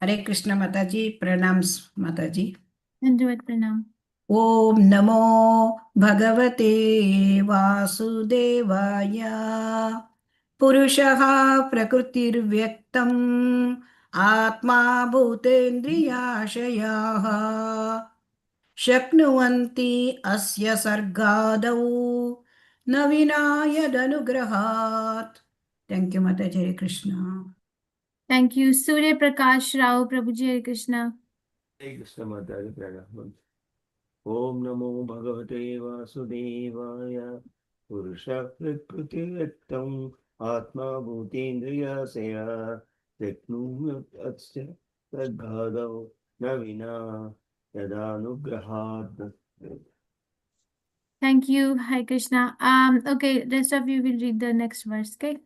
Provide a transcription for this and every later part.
हरे कृष्ण माता जी, प्रणाम माता जी। दंडवत प्रणाम। ओम नमो भगवते वासुदेवाय। पुरुषः प्रकृतिर्व्यक्तम् आत्मा भूतेन्द्रियाशयाः शक्नुवन्ति अस्य सर्गादौ न विना यदनुग्रहात्। थैंक यू माता जी। हरे कृष्ण। थैंक यू सूर्य प्रकाश राव प्रभु जी। हरे कृष्णा। हरे कृष्ण माता जी प्रणाम। ओम नमो भगवते वासुदेवाय। पुरुष प्रकृतिव्यक्तम् आत्मा भूतेन्द्रियाशया शक्नुमस्य तद्भादौ न विना यदानुग्रहात्। Thank you Hare Krishna. Okay, rest of you will read the next verse. Okay.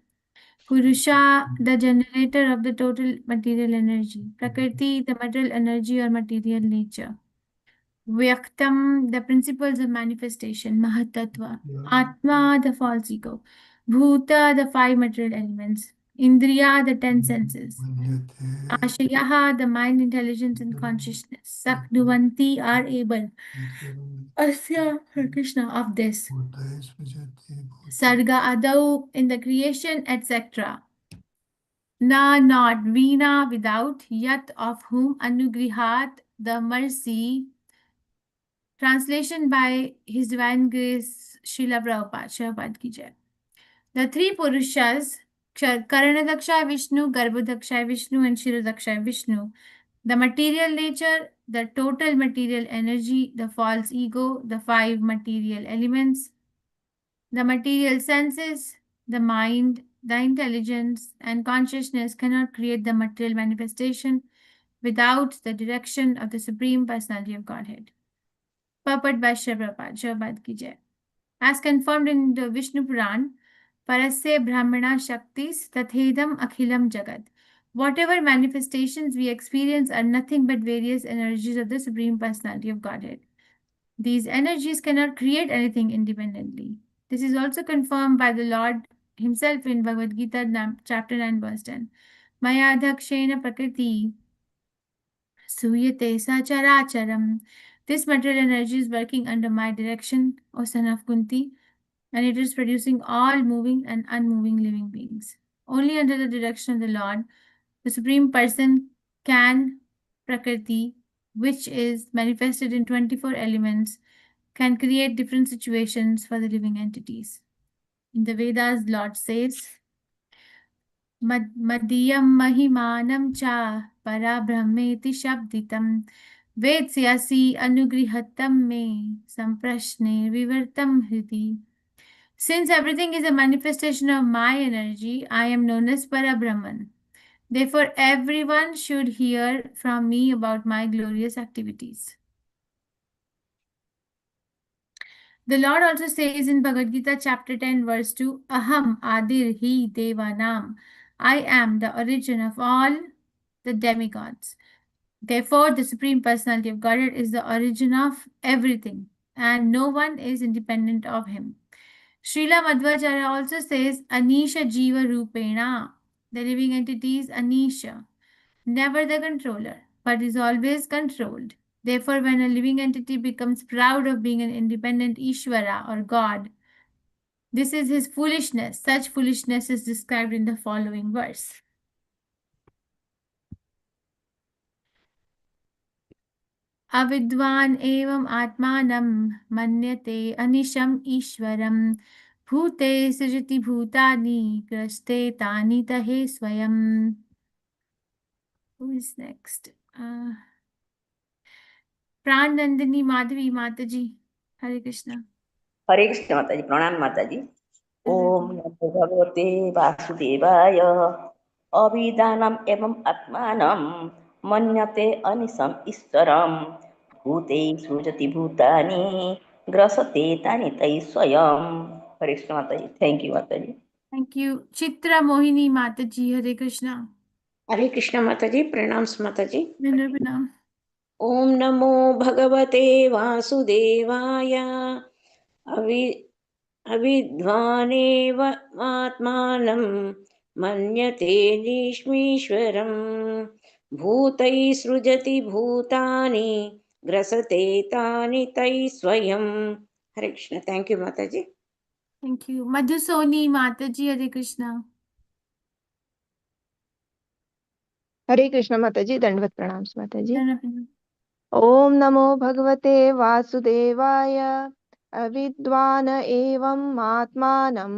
Purusha, the generator of the total material energy. Prakriti, the material energy or material nature. Vyaktam, the principles of manifestation. Mahatattva. Atma, the false ego. Bhuta, the five material elements. Indriya, the 10 senses. Ashayaha, the mind, intelligence, and consciousness. Saknuvanti are able. Asya, Krishna, of this. Sarga Adau, in the creation, etc. Na, not. Veena, without. Yat, of whom. Anugrihat, the mercy. Translation by His Divine Grace, Srila Prabhupada. Prabhupada ki jai. The three Purushas, Karanadaksha Vishnu, Garbhodaksha Vishnu, and Shirodaksha Vishnu. The material nature, the total material energy, the false ego, the five material elements, the material senses, the mind, the intelligence, and consciousness cannot create the material manifestation without the direction of the Supreme Personality of Godhead. Purport by Srila Prabhupada ki jai. As confirmed in the Vishnu Puran, Parasya Brahmana Shaktis Tathedam Akhilam Jagat. Whatever manifestations we experience are nothing but various energies of the Supreme Personality of Godhead. These energies cannot create anything independently. This is also confirmed by the Lord Himself in Bhagavad Gita, chapter 9, verse 10. Maya Adhakshena Prakriti Suyate Sacharacharam. This material energy is working under my direction, O son of Kunti, and it is producing all moving and unmoving living beings. Only under the direction of the Lord, the Supreme Person, can Prakriti, which is manifested in 24 elements, can create different situations for the living entities. In the Vedas, Lord says, Madhyam Mahimanam cha Parabrahmeti Shabditam Vetsyasi Anugrihatam me Samprashne Vivartam Hriti. Since everything is a manifestation of my energy, I am known as Parabrahman. Therefore, everyone should hear from me about my glorious activities. The Lord also says in Bhagavad Gita chapter 10 verse 2, Aham Adir Hi Devanam. I am the origin of all the demigods. Therefore, the Supreme Personality of Godhead is the origin of everything, and no one is independent of him. Srila Madhvacharya also says, Anisha Jiva Rupena. The living entity is Anisha, never the controller, but is always controlled. Therefore, when a living entity becomes proud of being an independent Ishvara or God, this is his foolishness. Such foolishness is described in the following verse. Avidwan evam atmanam manyate anisham ishvaram bhute sujati bhutani kraste tani tahe swayam. Who is next? प्राण नंदिनी माधवी माता जी। हरे कृष्णा। हरे कृष्ण माता जी प्रणाम माता जी। ओम नमो भगवते वासुदेवाय। अभिधानम एवं आत्मानं मन्यते अनिशम ईश्वरम भूते सृजति भूतानि ग्रसते तानि तै स्वयं। हरे कृष्ण माता जी। थैंक यू माता जी। थैंक यू चित्रा मोहिनी माता जी। हरे कृष्णा। हरे कृष्ण माता जी प्रणाम माता जी। प्रणाम। ओम नमो भगवते वासुदेवाय। अविद्वानेव आत्मानं मन्यते निष्मीश्वरम् भूतैः सृजति भूतानि ग्रसते तानि तैः स्वयं। हरे कृष्ण। थैंक यू माता जी। Thank you. मधुसोनी माता जी, हरे कृष्णा। हरे कृष्ण माता जी, दंडवत प्रणाम माता जी। धन्यवाद। ओम नमो भगवते वासुदेवाय। अविद्वान एवं आत्मानं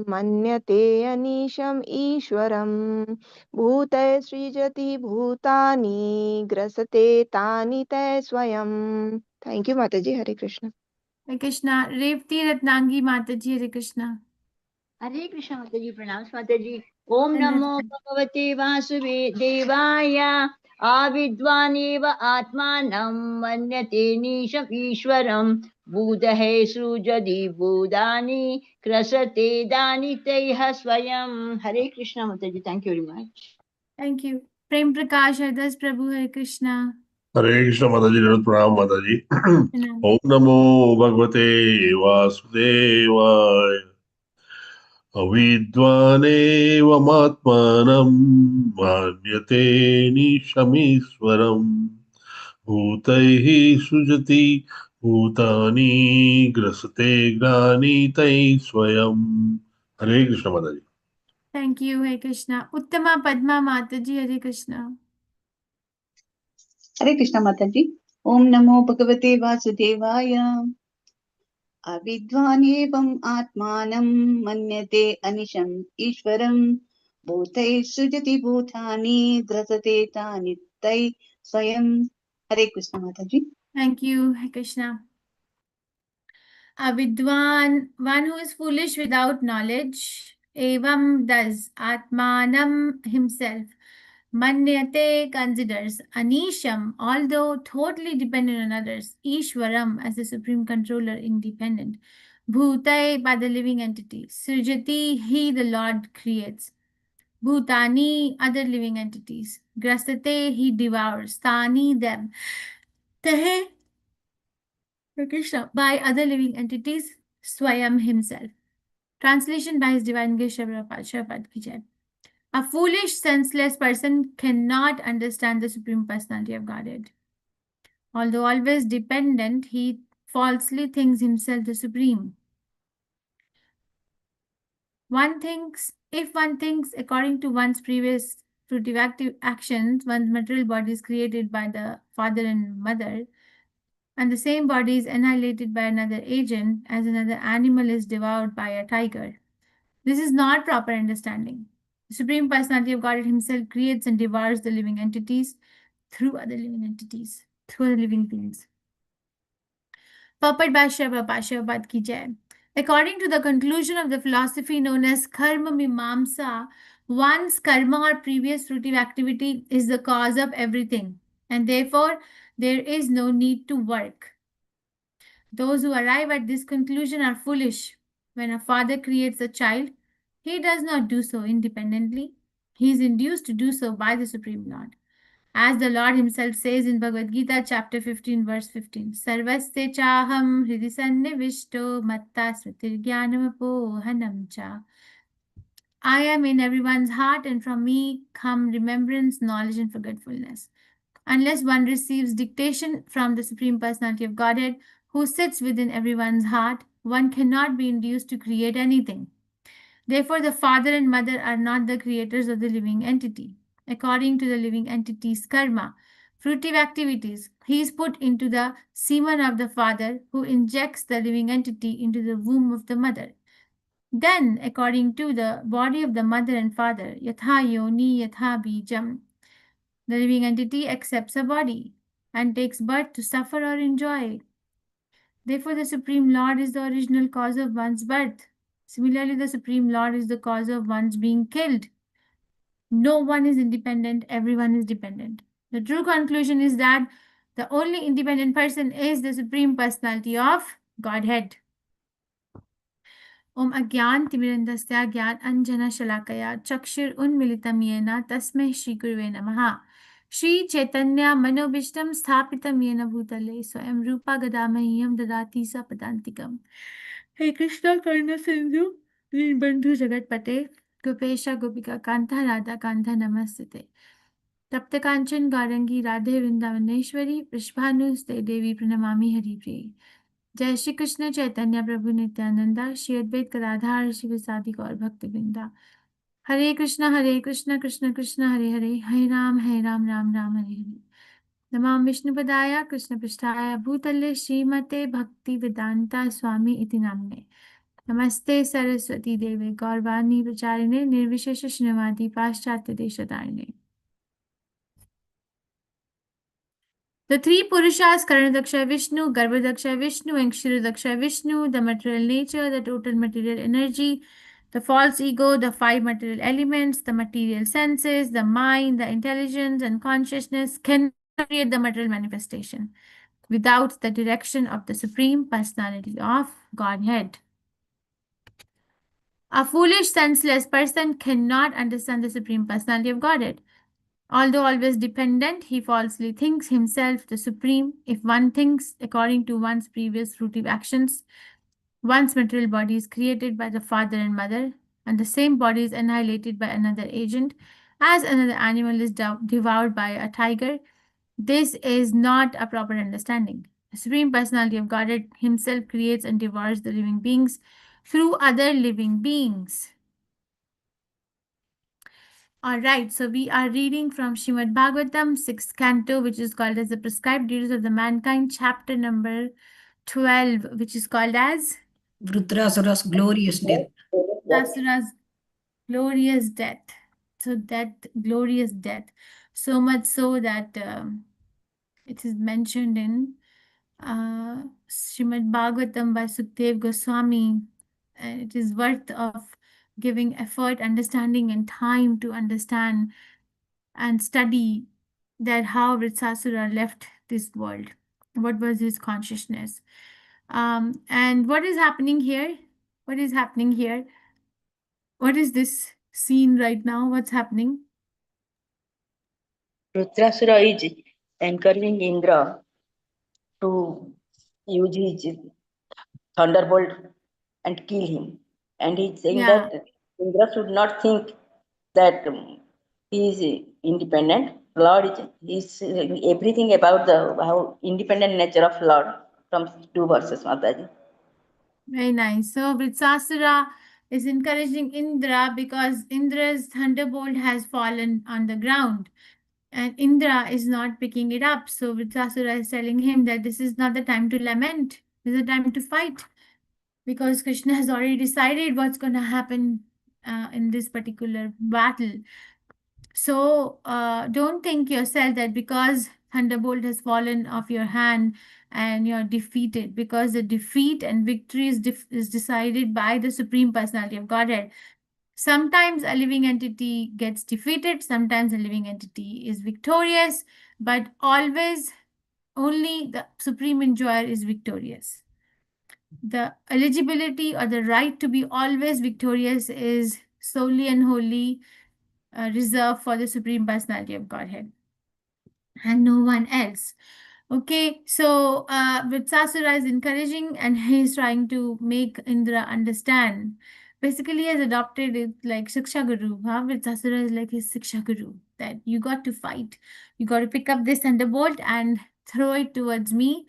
मन्यते अनीशम् ईश्वरम्। भूतैः सृजति भूतानि ग्रसते तानि तै स्वयं। थैंक यू माता जी। हरे कृष्ण। हरे कृष्णा। रेवती रत्नांगी माता जी, हरे कृष्णा। हरे कृष्ण माता जी, प्रणाम माता जी। ओम नमो धन्यवाद। भगवते वासुदेवाय। आविद्वानेव आत्मानं मन्यते नीशम् ईश्वरं। बुधः सृजति भूतानि क्रसते दानि तैः स्वयं। हरे कृष्ण माता जी, thank you very much. Thank you. Prem Prakash Hardas Prabhu, Hare Krishna. Hare Krishna माता जी, दंडवत प्रणाम माता जी। प्रणाम। ओम नमो भगवते वासुदेवाय। अविद्वानेवमात्मानं मन्यते निशमीश्वरम्। भूतैः सृजति भूतानि ग्रसते ग्लानितैः स्वयं। हरे कृष्ण माता जी। Thank you. हरे कृष्णा। उत्तमा पद्मा माता जी, हरे कृष्णा। हरे कृष्ण माता जी। ओम नमो भगवते वासुदेवाय। अविद्वानेवम् आत्मानं मन्यते अनिशम् ईश्वरम्। भूतैः सृजति भूतानि ग्रसते तानि तैः स्वयं। हरे कृष्ण माता जी। Thank you. Hare Krishna. Avidwan, one who is foolish without knowledge, evam does, atmanam himself, manyate considers, anisham, although totally dependent on others, ishwaram as the supreme controller independent, bhutai by the living entity, srijati he the Lord creates, bhutani other living entities, grasate he devours, tani them, tehe Krishna by other living entities, Swayam himself. Translation by His Divine Grace Shabad Ki Jai. A foolish, senseless person cannot understand the Supreme Personality of Godhead. Although always dependent, he falsely thinks himself the Supreme. If one thinks according to one's previous fruitive active actions, one's material body is created by the father and mother, and the same body is annihilated by another agent, as another animal is devoured by a tiger. This is not proper understanding. The Supreme Personality of Godhead Himself creates and devours the living entities through other living entities, through other living beings. Purport by Srila Prabhupada Ki Jai. According to the conclusion of the philosophy known as Karma Mimamsa, one's karma or previous fruitive activity is the cause of everything, and therefore there is no need to work. Those who arrive at this conclusion are foolish. When a father creates a child, he does not do so independently. He is induced to do so by the Supreme Lord. As the Lord Himself says in Bhagavad Gita, chapter 15, verse 15, Sarvasya chaham hridi sannivishto matta sritirjnanapohanam cha. I am in everyone's heart, and from me come remembrance, knowledge, and forgetfulness. Unless one receives dictation from the Supreme Personality of Godhead, who sits within everyone's heart, one cannot be induced to create anything. Therefore, the father and mother are not the creators of the living entity. According to the living entity's karma, fruitive activities, he is put into the semen of the father, who injects the living entity into the womb of the mother. Then, according to the body of the mother and father, yatha yoni yatha bijam, the living entity accepts a body and takes birth to suffer or enjoy. Therefore, the Supreme Lord is the original cause of one's birth. Similarly, the Supreme Lord is the cause of one's being killed. No one is independent, everyone is dependent. The true conclusion is that the only independent person is the Supreme Personality of Godhead. Om Agyan Timirandasya Gyan Anjana Shalakaya Chakshir Unmilitam Yena Tasmai Shri Guruve Namaha. Shri Chaitanya Manobishtam Sthapitam Yena Bhutale Swayam Rupa Gadamahyam Dadati Sa Padantikam. Hey Krishna Karna Sindhu Deenbandhu Jagat Pate Gopesha Gopika Kanta Radha Kanta Namastite. तप्तकांचन गौरंगी राधे वृंदावनेश्वरी वृषभानुस्ते देवी प्रणमामि हरिप्रिये। जय श्री कृष्ण चैतन्य प्रभु नित्यानंदा श्री अद्वैत गदाधर शिवसादि गौर भक्तवृंदा। हरे कृष्ण कृष्ण कृष्ण हरे हरे, हरे राम राम राम हरे हरे। नमामि विष्णुपदाय कृष्ण पृष्ठाय भूतले श्रीमते भक्ति वेदांता स्वामी इति नाम्ने। नमस्ते सरस्वती देवे गौरवाणी प्रचारिणे निर्विशेष शून्यवादी पाश्चात्य देशतारिणे। The three Purushas, Karanadaksha Vishnu, Garbhodaksha Vishnu, and Kshirodaksha Vishnu, the material nature, the total material energy, the false ego, the five material elements, the material senses, the mind, the intelligence, and consciousness can create the material manifestation without the direction of the Supreme Personality of Godhead. A foolish, senseless person cannot understand the Supreme Personality of Godhead. Although always dependent, he falsely thinks himself the supreme. If one thinks according to one's previous fruitive actions, one's material body is created by the father and mother, and the same body is annihilated by another agent, as another animal is devoured by a tiger. This is not a proper understanding. The Supreme Personality of Godhead himself creates and devours the living beings through other living beings. All right, so we are reading from Srimad Bhagavatam, 6th canto, which is called as the Prescribed Duties of the Mankind, chapter number 12, which is called as Vritrasura's glorious death. Asura's glorious death. So that glorious death, so much so that it is mentioned in Srimad Bhagavatam by Sukdev Goswami. It is worth of giving effort, understanding, and time to understand and study that how Vritsasura left this world. What was his consciousness? And what is happening here? What is happening here? What is this scene right now? What's happening? Rudrasura is encouraging Indra to use his thunderbolt and kill him. And he's saying Yeah. that Indra should not think that he is independent. Lord is everything about the how independent nature of Lord from 2 verses, Mataji. Very nice. So Vritsasura is encouraging Indra because Indra's thunderbolt has fallen on the ground and Indra is not picking it up. So Vritsasura is telling him that this is not the time to lament, this is the time to fight, because Krishna has already decided what's going to happen in this particular battle. So don't think yourself that because thunderbolt has fallen off your hand and you're defeated, because the defeat and victory is decided by the Supreme Personality of Godhead. Sometimes a living entity gets defeated, sometimes a living entity is victorious, but always only the Supreme Enjoyer is victorious. The eligibility or the right to be always victorious is solely and wholly reserved for the Supreme Personality of Godhead and no one else. Okay, so Vritsasura is encouraging and he's trying to make Indra understand. Basically, he has adopted it like Siksha Guru. Vritsasura is like his Siksha Guru, that you got to fight. You got to pick up this thunderbolt and throw it towards me.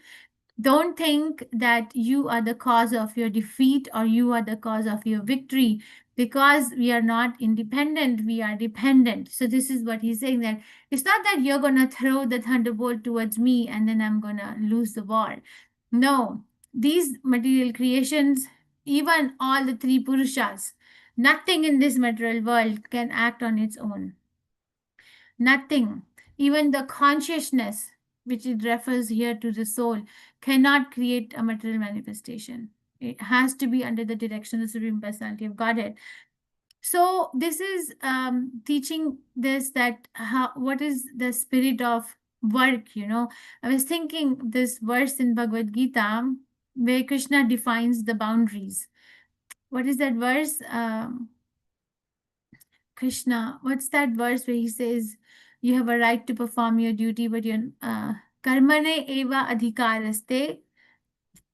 Don't think that you are the cause of your defeat or you are the cause of your victory, because we are not independent, we are dependent. So this is what he's saying, that it's not that you're going to throw the thunderbolt towards me and then I'm going to lose the war. No, these material creations, even all the three Purushas, nothing in this material world can act on its own. Nothing. Even the consciousness, which it refers here to the soul, cannot create a material manifestation. It has to be under the direction of the Supreme Personality of Godhead. So this is teaching this, that what is the spirit of work, you know. I was thinking this verse in Bhagavad Gita where Krishna defines the boundaries. What is that verse? Krishna, what's that verse where he says you have a right to perform your duty, but you're karmane eva adhikaraste.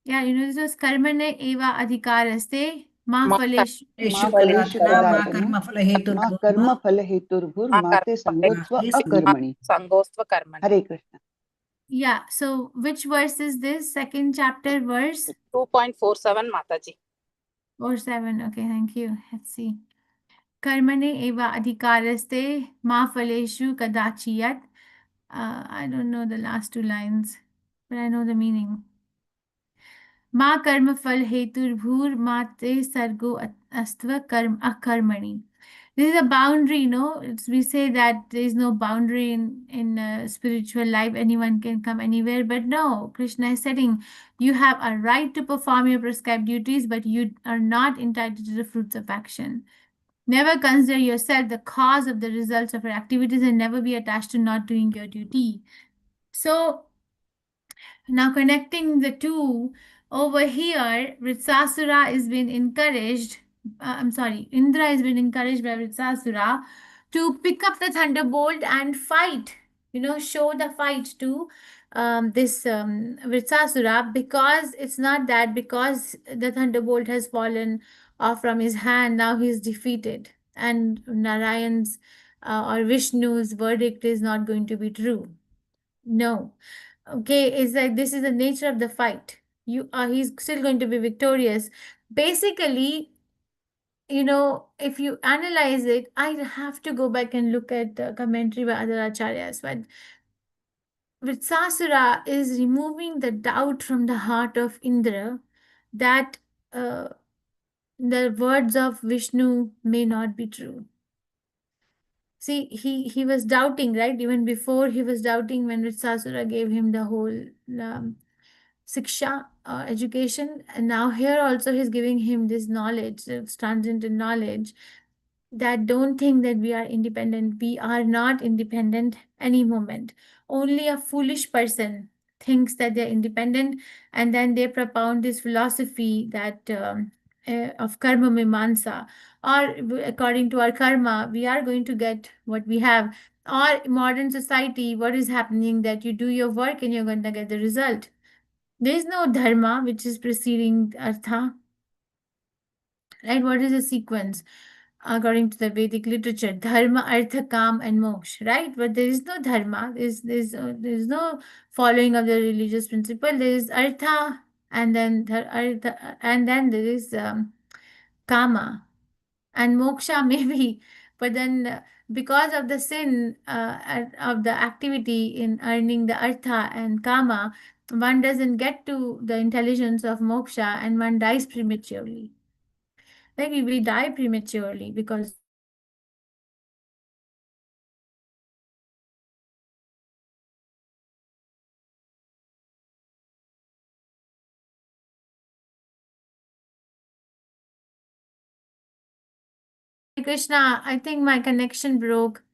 Yeah, you know, this was karmane eva adhikaraste मा फलेषु फलेषु फलेषु कदाचन मा कदाचन मा कर्मफलहेतुर्भूर्मा कर्मफलहेतुर्भुर्मा ते सङ्गोत्स्व अकर्मणि. हरे Krishna. Yeah, so which verse is this? Second chapter verse 2.47 Mataji. or 7. Okay, thank you. Let's see. Karmane eva adhikaraste ma faleshu kadachiyat. I don't know the last two lines, but I know the meaning. Ma karma fal hetur bhur mate sargo astva karm akarmani. This is a boundary, no? We say that there is no boundary in spiritual life. Anyone can come anywhere, but no. Krishna is saying you have a right to perform your prescribed duties, but you are not entitled to the fruits of action. Never consider yourself the cause of the results of your activities and never be attached to not doing your duty. So now connecting the two, over here, Vritsasura is being encouraged. Indra has been encouraged by Vritsasura to pick up the thunderbolt and fight. Show the fight to this Vritsasura, because it's not that because the thunderbolt has fallen off from his hand, now he's defeated. And Narayan's or Vishnu's verdict is not going to be true. No. Okay, it's like this is the nature of the fight. He's still going to be victorious. Basically, if you analyze it, I have to go back and look at the commentary by other acharyas, but Vritsasura is removing the doubt from the heart of Indra that the words of Vishnu may not be true. See, he was doubting, right? Even before he was doubting when Vritsasura gave him the whole Siksha education. And now here also he's giving him this knowledge, transcendental knowledge, that don't think that we are independent. We are not independent any moment. Only a foolish person thinks that they're independent, and then they propound this philosophy that of karma mimansa, or according to our karma, we are going to get what we have. Or modern society, what is happening that you do your work and you're going to get the result. There is no dharma which is preceding artha. Right? What is the sequence? According to the Vedic literature, dharma, artha, kam, and moksha, right? But there is no dharma. There's no following of the religious principle. There is artha, and then there is kama, and moksha maybe. But then because of the sin of the activity in earning the artha and kama, one doesn't get to the intelligence of moksha, and one dies prematurely. Like we die prematurely because Krishna, I think my connection broke.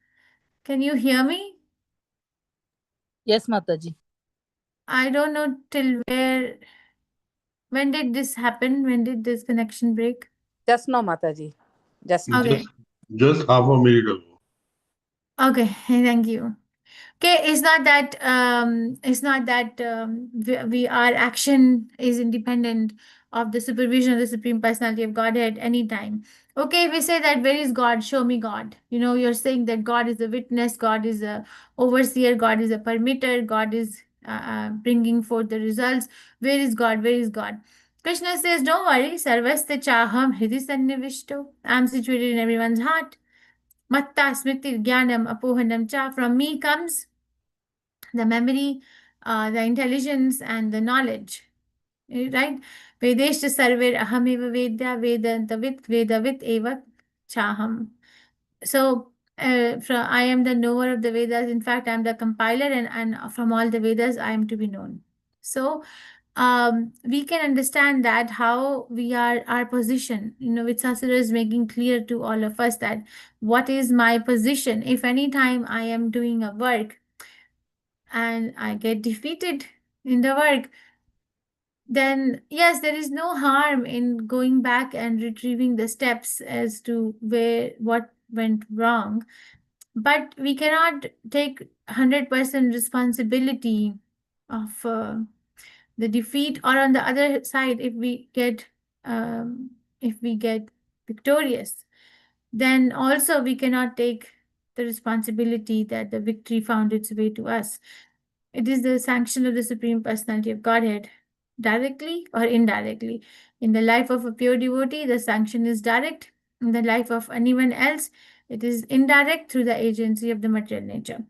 Can you hear me? Yes, Mataji. I don't know till where. When did this happen? When did this connection break? Just no, Mataji. Just Okay. Just half a minute ago. Okay. Thank you. Okay, it's not that our action is independent of the supervision of the Supreme Personality of Godhead anytime. Okay, we say that where is God? Show me God. You're saying that God is a witness, God is a overseer, God is a permitter, God is bringing forth the results. Where is God? Where is God? Krishna says, don't worry, sarvasya chaham hridi sannivishto. I'm situated in everyone's heart. Matta smriti jnanam apohanam cha. From me comes the memory, the intelligence, and the knowledge. Right? Vedeshta sarver ahameva vedya vedavit eva chaham. So I am the knower of the Vedas. In fact, I am the compiler, and from all the Vedas, I am to be known. So we can understand that how we are, our position. Vitsasura is making clear to all of us that what is my position. If any time I am doing a work and I get defeated in the work, then yes, there is no harm in going back and retrieving the steps as to what went wrong. But we cannot take 100% responsibility of the defeat. Or on the other side, if we get if we get victorious, then also we cannot take the responsibility that the victory found its way to us. It is the sanction of the Supreme Personality of Godhead, directly or indirectly. In the life of a pure devotee, the sanction is direct. In the life of anyone else, it is indirect through the agency of the material nature.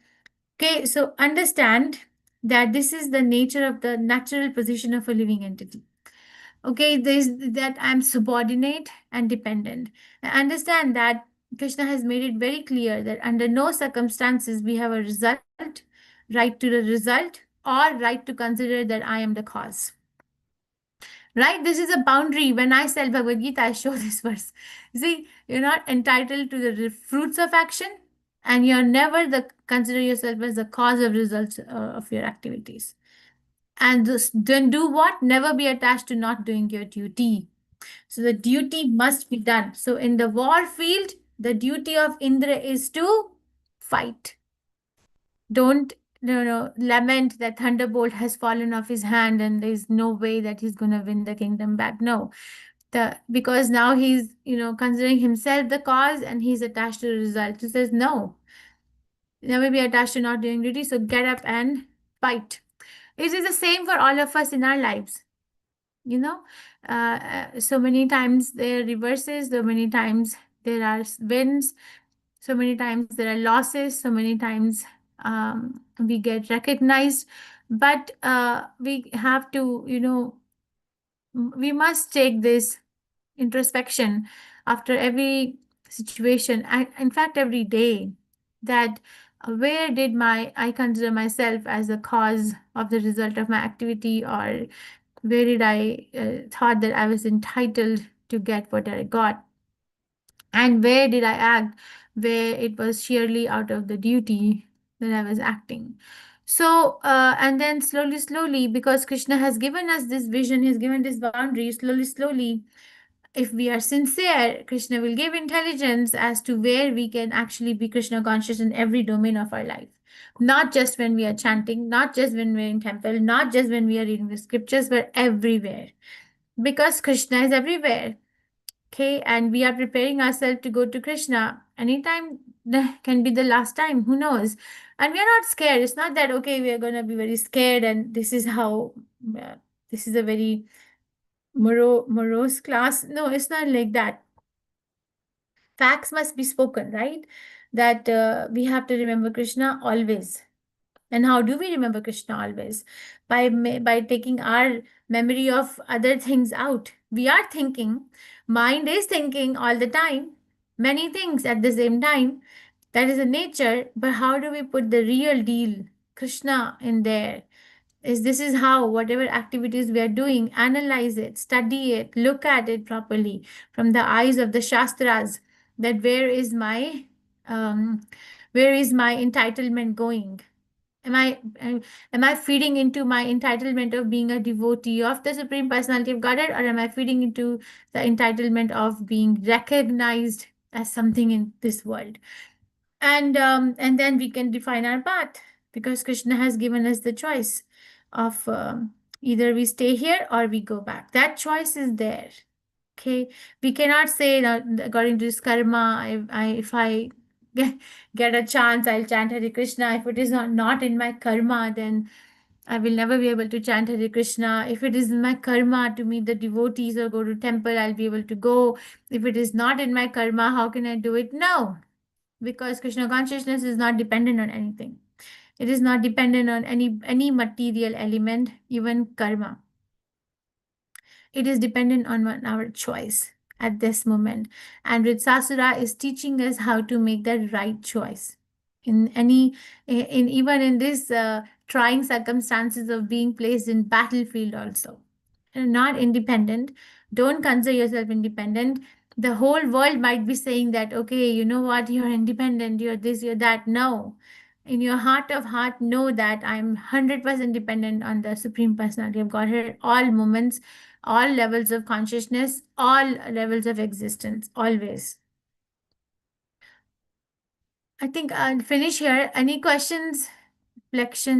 Okay, so understand that this is the nature of the natural position of a living entity. Okay, there's that I'm subordinate and dependent. I understand that Krishna has made it very clear that under no circumstances we have a result, right to the result, or right to consider that I am the cause. Right? This is a boundary. When I sell Bhagavad Gita, I show this verse. See, you're not entitled to the fruits of action, and you're never consider yourself as the cause of results of your activities. And then do what? Never be attached to not doing your duty. So the duty must be done. So in the war field, the duty of Indra is to fight. Don't lament that thunderbolt has fallen off his hand and there's no way that he's going to win the kingdom back. No, because now he's considering himself the cause and he's attached to the result. He says no, never be attached to not doing duty. So get up and fight. It is the same for all of us in our lives. So many times there are reverses, so many times there are wins, so many times there are losses, so many times we get recognized, but we have to, we must take this introspection after every situation, in fact, every day, that where did I consider myself as the cause of the result of my activity, or where did I thought that I was entitled to get what I got, and where did I act where it was sheerly out of the duty that I was acting. So and then slowly, because Krishna has given us this vision, he's given this boundary, slowly, if we are sincere, Krishna will give intelligence as to where we can actually be Krishna conscious in every domain of our life. Not just when we are chanting, not just when we're in temple, not just when we are reading the scriptures, but everywhere. Because Krishna is everywhere. Okay, and we are preparing ourselves to go to Krishna. Anytime can be the last time, who knows? And we are not scared. It's not that, okay, we are going to be very scared and this is how, this is a very morose class. No, it's not like that. Facts must be spoken, right? That we have to remember Krishna always. And how do we remember Krishna always? By taking our memory of other things out. We are thinking, mind is thinking all the time, many things at the same time. That is a nature, but how do we put the real deal, Krishna, in there? This is how whatever activities we are doing, analyze it, study it, look at it properly from the eyes of the Shastras, that where is my entitlement going? Am I feeding into my entitlement of being a devotee of the Supreme Personality of Godhead, or am I feeding into the entitlement of being recognized as something in this world? And then we can define our path, because Krishna has given us the choice of either we stay here or we go back. That choice is there. Okay, we cannot say that according to this karma, if I get a chance, I'll chant Hare Krishna. If it is not in my karma, then I will never be able to chant Hare Krishna. If it is in my karma to meet the devotees or go to temple, I'll be able to go. If it is not in my karma, how can I do it? No, because Krishna consciousness is not dependent on anything. It is not dependent on any material element, even karma. It is dependent on our choice at this moment. And Ritsasura is teaching us how to make the right choice in even in this trying circumstances of being placed in battlefield also. Not independent. Don't consider yourself independent. The whole world might be saying that, okay, you know what, you're independent, you're this, you're that. No. In your heart of heart, know that I'm 100% dependent on the Supreme Personality of Godhead, all moments, all levels of consciousness, all levels of existence, always. I think I'll finish here. Any questions, reflections?